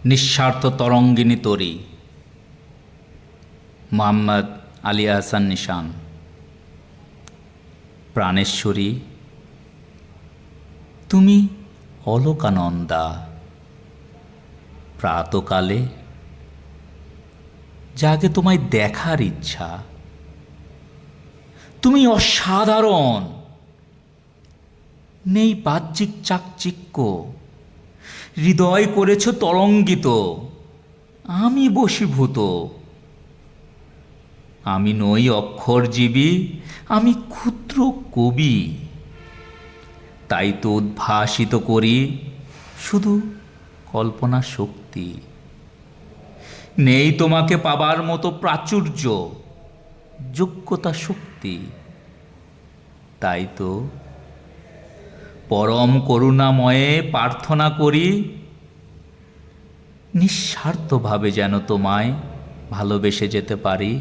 নিঃস্বার্থ তরঙ্গিনী তরী। মোহাম্মদ আলী আহসান নিশান। প্রাণেশ্বরী, তুমি অলোকানন্দা। প্রাতকালে জাগে তোমায় দেখার ইচ্ছা। তুমি অসাধারণ, নেই বাহ্যিক চাকচিক্য, হৃদয় করেছ তরঙ্গিত। আমি বশীভূত। আমি নই অক্ষরজীবী, আমি ক্ষুদ্র কবি। তাই তো উদ্ভাসিত করি শুধু কল্পনা শক্তি। নেই তোমাকে পাবার মতো প্রাচুর্য, যোগ্যতা শক্তি। তাই তো পরম করুণাময়ে প্রার্থনা করি, নিঃস্বার্থভাবে যেন তোমায় ভালোবেসে যেতে পারি।